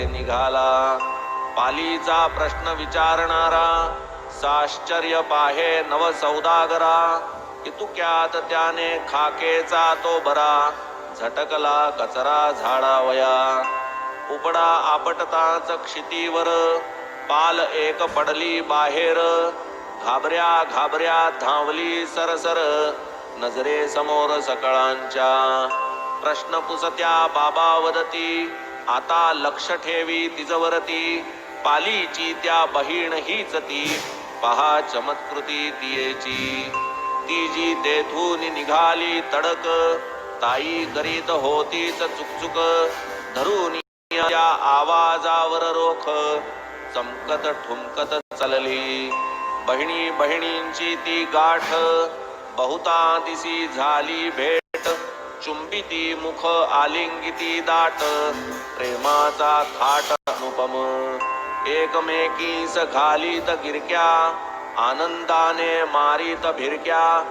निघाला. पालीचा प्रश्न विचारणारा साश्चर्य पाहे नव सौदागरा. इतुक्यात त्याने खाकेचा तो बरा, झटकला कचरा झाडावया. उपडा आपटताच क्षितीवर, पाल एक पडली बाहेर. घाबऱ्या घाबऱ्या धावली सरसर, नजरे समोर सकळांच्या. प्रश्न पुसत्या बाबा वदती, आता लक्ष ठेवी तिजवरती. पालीची त्या बहीण हीच ती, पहा चमत्कृती तियेची. ती जी तेथून निघाली तडक, ताई करीत होतीच चुकचुक. धरून त्या आवाजावर रोख, चमकत ठुमकत चलली. बहिणी बहिणींची ती गाठ, बहुता दिसी झाली भेट. चुंबिती मुख आलिंगिती दाट, प्रेमाचा थाट अनुपम. एकमेकीस घालीत गिरक्या, आनंदाने मारीत भिरक्या.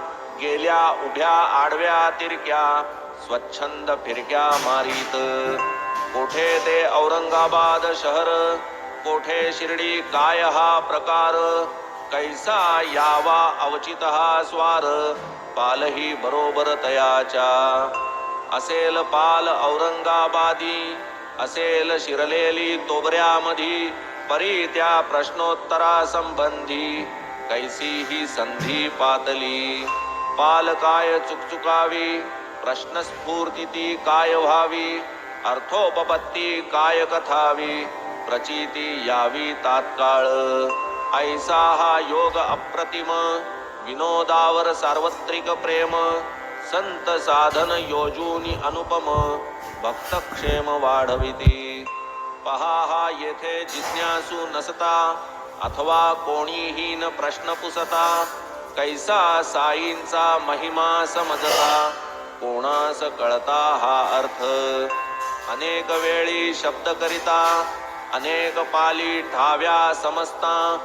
गेल्या उभ्या आडव्या तिरक्या, स्वच्छंद फिरक्या मारीत. कोठे ते औरंगाबाद शहर, कोठे शिर्डी काय हा प्रकार. कैसा यावा अवचित हा स्वार, पालही बरोबर तयाच्या. असेल पाल औरंगाबादी, असेल शिरलेली तोबऱ्यामधी. परी त्या प्रश्नोत्तरा संबंधी, कैसी ही संधी पातली. पाल काय चुकचुकावी, प्रश्नस्फूर्ती ती काय व्हावी. अर्थोपपत्ती काय कथावी, प्रचिती यावी तात्काळ. ऐसा हा योग अप्रतिम, विनोदावर सार्वत्रिक प्रेम. संत साधन योजूनी अनुपम, भक्तक्षेम वाढविती. पहा हा येथे जिज्ञासू नसता, अथवा कोणीहीन प्रश्न पुसता. कैसा साईंचा महिमा समजता, कोणास कळता हा अर्थ. अनेक वेळी शब्द करिता, अनेक पाली ठाव्या समजता.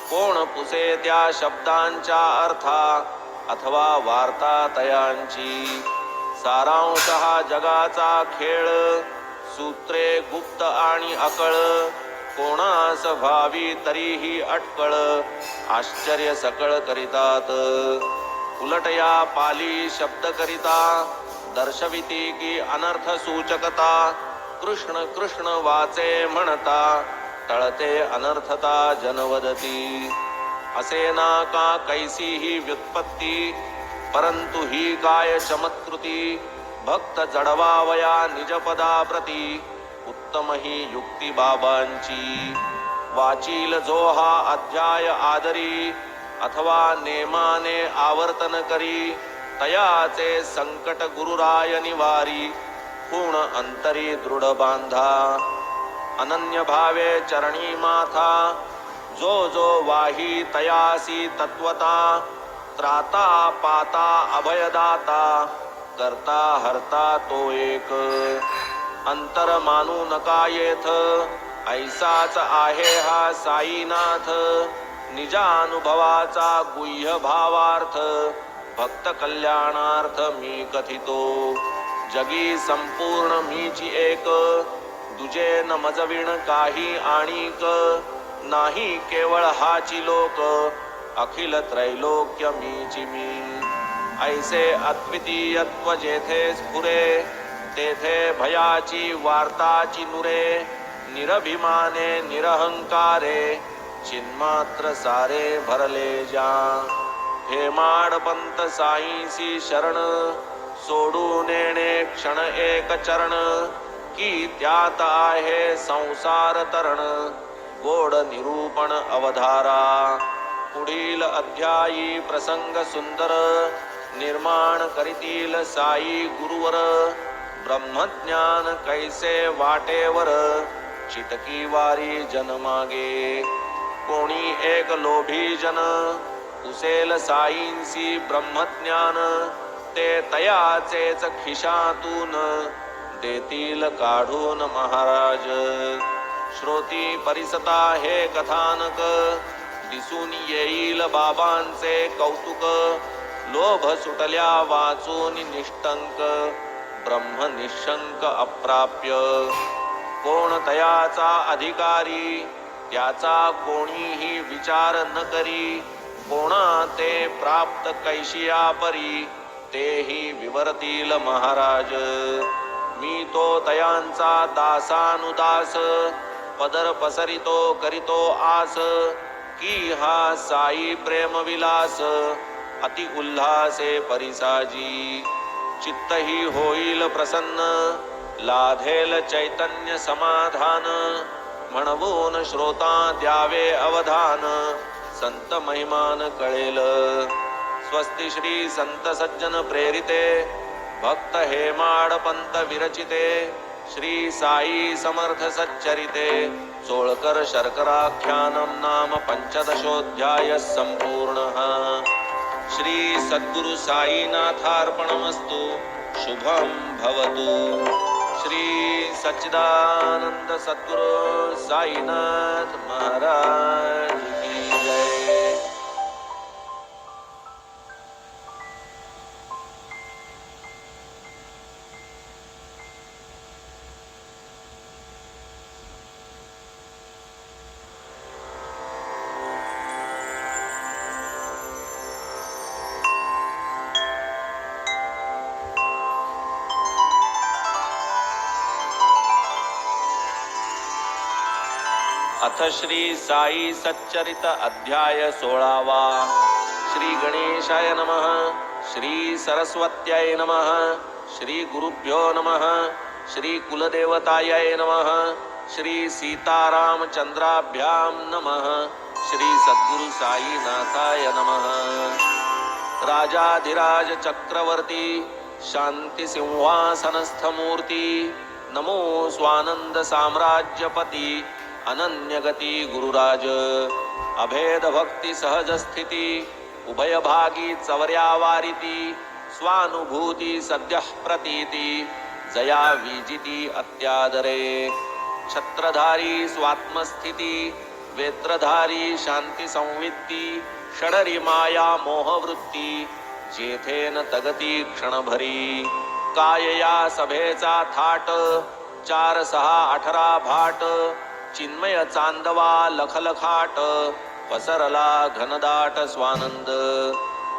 कोण पुसे त्या शब्दांच्या अर्था, अथवा वार्ता तयांची. सारांश हा जगाचा खेळ, सूत्रे गुप्त आणि अकळ. कोणास व्हावी तरीही अटकळ, आश्चर्य सकळ करितात. उलट या पाली शब्द करिता, दर्शविती की अनर्थ सूचकता. कृष्ण कृष्ण वाचे म्हणता, टळते अनर्थता जनवदती. असे ना का कैसी ही व्युत्पत्ती, परंतु ही काय चमत्कृती. भक्त जडवावया निजपदाप्रती, उत्तम ही युक्ती बाबांची. वाचील जो हा अध्याय आदरी, अथवा नेमाने आवर्तन करी. तयाचे संकट गुरुराय निवारी, पूर्ण अंतरी दृढ बांधा. अनन्य भावे चरणी माथा, जो जो वाही तयासी तत्वता. त्राता पाता अभयदाता, करता हरता तो एक. अंतर मानू नका येथ, ऐसाच आहे हा साईनाथ. निजानुभवाचा गुह्य भावार्थ, भक्त कल्याणार्थ मी कथितो. जगी संपूर्ण मीची एक, दुजे न मजविण काही आणिक. नाही केवळ हाची लोक, अखिल त्रैलोक्य मीची मी. ऐसे अद्वितीयत्व जेथे स्फुरे, तेथे भयाची वार्ताची नुरे. निरभिमाने निरहंकारे, चिन्मात्र सारे भरले जा. हे माडपंत साईसी शरण, सोडून येणे क्षण एक चरण. की त्यात आहे संसार तरण, गोड निरूपण अवधारा. पुढील अध्यायी प्रसंग सुंदर, निर्माण करीतील साई गुरुवर. ब्रह्मज्ञान कैसे वाटेवर, चिटकी वारी जनमागे. कोणी एक लोभी जन, उसेल साईंसी ब्रह्मज्ञान. ते तयाचेच खिशातून, देतील काढून महाराज. श्रोती परिसता हे कथानक, दिसून येईल बाबांचे कौतुक. लोभ सुटल्या वाचून निष्टंक, ब्रह्म निशंक अप्राप्य. कोण तयाचा अधिकारी, त्याचा कोणीही विचार न करी. कोणा ते प्राप्त कैशिया परी, तेही विवरतील महाराज. मी तो तयांचा दासानुदास, पदर पसरितो करितो आस. की हा साई प्रेम विलास, अति उल्हासे परिसाजी. चित्तही होईल प्रसन्न, लाधेल चैतन्य समाधान. म्हणवून श्रोता द्यावे अवधान, संत महिमान कळेल. स्वस्ति श्री संत सज्जन प्रेरिते, भक्त हेमाड पंत विरचिते. श्री साई समर्थ सच्चरिते, सोळकर शर्कराख्यानम नाम पंचदशोऽध्याय संपूर्णः. श्री सद्गुरु साईनाथार्पणमस्तु. शुभम भवतु. श्री सच्चिदानंद सद्गुरु साईनाथ महाराज की जय. अथ श्री साई सच्चरित अध्याय 16. श्री गणेशाय नमः. श्री सरस्वत्याय नमः. श्री गुरुभ्यो नमः. श्री कुलदेवताय नमः. श्री सीतारामचंद्राभ्याम नमः. श्री सद्गुरु साईनाथाय नमः. राजाधिराज चक्रवर्ती, शांती सिंहासनस्थ मूर्ती. नमो स्वानंद साम्राज्यपती, अनन्यगती गुरुराज. अभेद भक्ती सहज स्थिती, उभय भागी चवर्यावारिती. स्वानुभूती सद्य प्रतीती, जया विजिती अत्यादरे. छत्रधारी स्वात्मस्थिती, वेत्रधारी शांती संवित्ती. षडरी माया मोहवृत्ती, जेथेन तगती क्षणभरी. कायया सभेचा थाट, 4 6 18 भाट. चिन्मय चांदवा लखलखाट, पसरला घनदाट स्वानंद.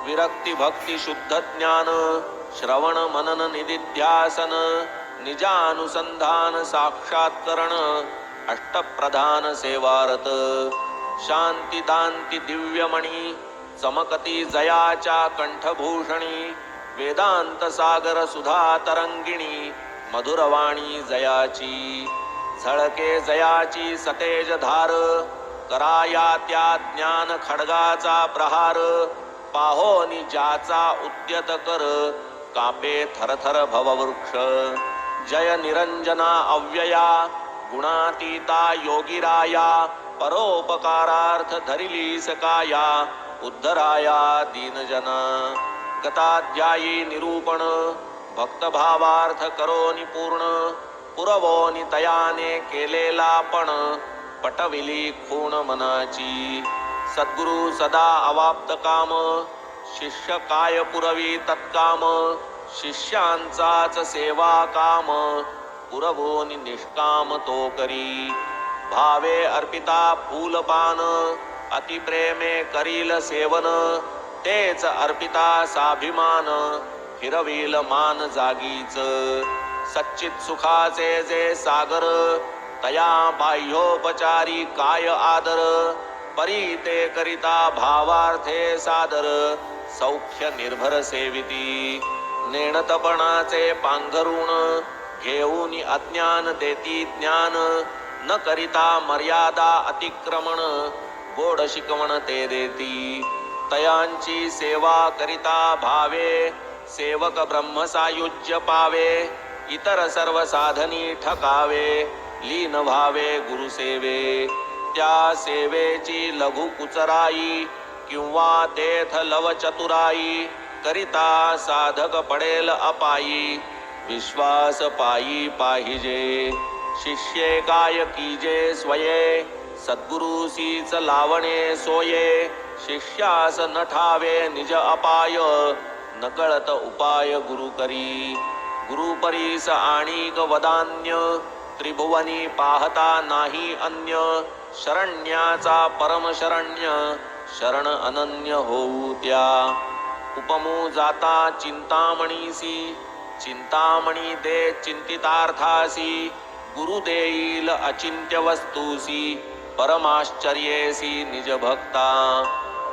विरक्ती भक्ती शुद्ध ज्ञान, श्रवण मनन निदिध्यासन. निजानुसंधान साक्षात्करण, अष्टप्रधान सेवारत. शांती दांती दिव्यमणी, चमकती जयाच्या कंठभूषणी. वेदांत सागर सुधा तरंगिणी, मधुरवाणी जयाची. झळके जयाची सतेज धार, कराया त्या ज्ञान खड्गाचा प्रहार. पाहोनी ज्याचा उद्यत कर, कापे थरथर भववृक्ष. जय निरंजना अव्यया, गुणातीता योगिराया. परोपकारार्थ धरिली सकाया, उद्धराया दीनजना. गताध्यायी निरूपण, भक्तभावार्थ करोनी पूर्ण. पुरवोनी तयाने केलेला पण, पटविली खूण मनाची. सद्गुरु सदा अवाप्त काम, शिष्य काय पुरवी तत्काम. शिष्यांचाच सेवा काम, पुरवोनी निष्काम तो करी. भावे अर्पिता फूलपान, अतिप्रेमे करील सेवन. तेच अर्पिता साभिमान, फिरविल मान जागीच. सच्चित सुखाचे जे सागर, तया बाह्योपचारी काय आदर. परी ते करिता भावार्थे सादर, सौख्य निर्भर सेविती. नेणतपणाचे पांघरुण, घेऊन अज्ञान देती ज्ञान. न करिता मर्यादा अतिक्रमण, गोड शिकवण ते देती. तयांची सेवा करिता भावे, सेवक ब्रह्मसायुज्य पावे. इतर सर्व साधनी ठकावे, लीन व्हावे गुरुसेवे. त्या सेवेची लघु कुचराई, किंवा तेथ लव चतुराई. करिता साधक पडेल अपायी, विश्वास पायी पाहिजे. शिष्ये काय कीजे स्वये, सद्गुरुसीच लावणे सोये. शिष्यास न ठावे निज अपाय, नकळत उपाय गुरु करी. गुरुपरीस आणिक वदान्य, त्रिभुवनी पाहता नाही अन्य, शरण्याचा परम शरण्य, शरण अनन्य होऊ त्या. उपमू जाता चिंतामणीसी, चिंतामणी दे चिंतितार्थासी, गुरु देईल अचिंत्य वस्तूसी, परमाश्चर्येसी निज भक्ता.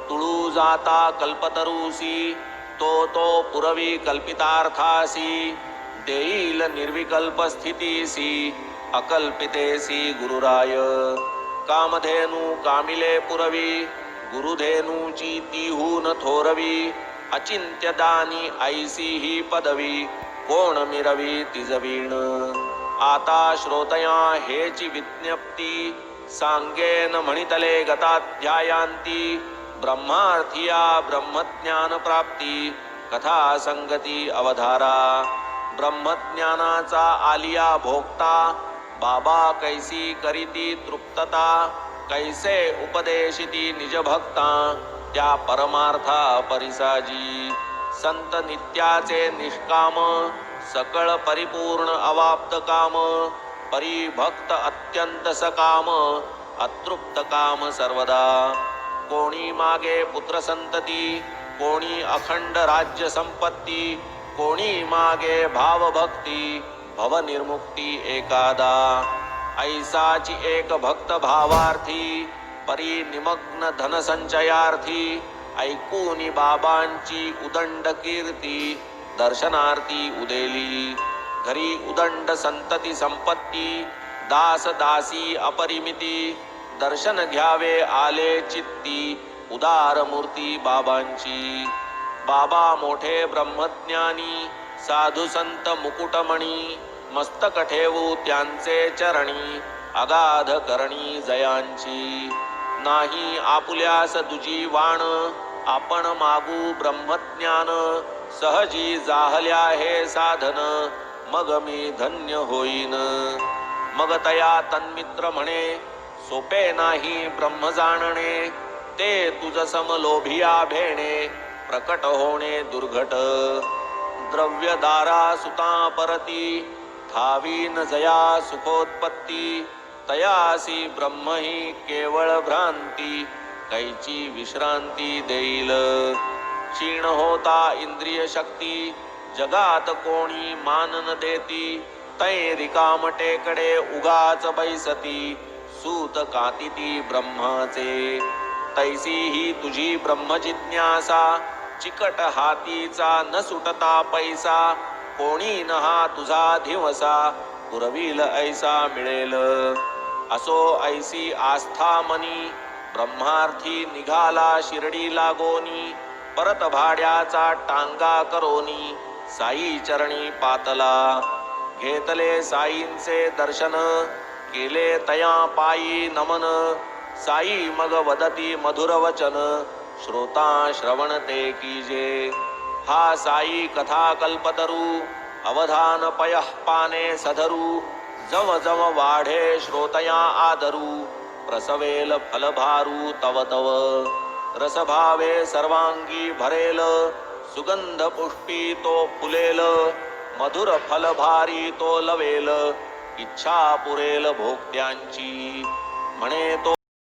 तुळू जाता कल्पतरूसी, तो पुरवी कल्पितार्थासी, देईल निर्विकल्प स्थितीसी, अकल्पितेसी गुरुराय. कामधेनू कामिले पुरवी, गुरुधेनूची तीहून थोरवी, अचिंत्य दानी ऐसी ही पदवी, कोण मिरवी तिजवीण. आता श्रोतया हेची विज्ञप्ती, सांगेन म्हणितले गताध्यायांती, ब्रह्मार्थिया ब्रह्मज्ञान प्राप्ती, कथा संगती अवधारा. ब्रह्मज्ञानाचा आलिया भोगता, बाबा कैसी करीती तृप्तता, कैसे उपदेशिती निज भक्ता, त्या परमार्था परिसाजी. संत नित्याचे निष्काम, सकळ परिपूर्ण अवाप्त काम, परिभक्त अत्यंत सकाम, अतृप्त काम सर्वदा. कोणी मागे पुत्र संतती, कोणी अखंड राज्य संपत्ती, कोणी मागे भावभक्ती, भवनिर्मुक्ती एकादा. ऐसाची एक भक्त भावार्थी, परी निमग्न धनसंचयार्थी, ऐकूनी बाबांची उदंड कीर्ती, दर्शनार्थी उदेली. घरी उदंड संतती संपत्ती, दास दासी अपरिमिती, दर्शन घ्यावे आले चित्ती, उदार मूर्ती बाबांची. बाबा मोठे ब्रह्मज्ञानी, साधू संत मुकुटमणी, मस्तक ठेवू त्यांचे चरणी, अगाध करणी जयांची. नाही आपुल्यास दुजी वाण, आपण मागू ब्रह्मज्ञान, सहजी जाहल्या हे साधन, मग मी धन्य होईन. मग तया तन्मित्र म्हणे, सोपे नाही ब्रह्म जाणणे, ते तुझ सम लोभिया भेणे, प्रकट होणे दुर्घट. द्रव्यदारा सुता परती, थावीन जया सुखोत्पत्ती, तयासी ब्रह्म ही केवळ भ्रांती, कैची विश्रांती देईल. क्षीण होता इंद्रिय शक्ती, जगात कोणी मान न देती, तै रिकाम टेकडे उगाच बैसती, सूत कातिती ब्रह्माचे. तैसी ही तुझी ब्रह्म जिज्ञासा, चिकट हातीचा न सुटता पैसा, कोणी न हा तुझा दिवसा, पुरविल ऐसा मिळेल. असो ऐसी आस्था मनी, ब्रह्मार्थी निघाला शिर्डी लागोनी, परत भाड्याचा टांगा करोनी, साई चरणी पातला. घेतले साईंचे दर्शन, केले तया पायी नमन, साई मग वदती मधुर वचन, श्रोता श्रवण ते कीजे. हा साई कथा कल्पतरू, अवधान पयः पाने सधरू, जव जव वाढे श्रोतया आदरू, प्रसवेल फलभारू तव तव. रसभावे सर्वांगी भरेल, सुगंध पुष्पी तो फुलेल, मधुर फलभारी तो लवेल, इच्छा पुरेल भोक्त्यांची. म्हणे तो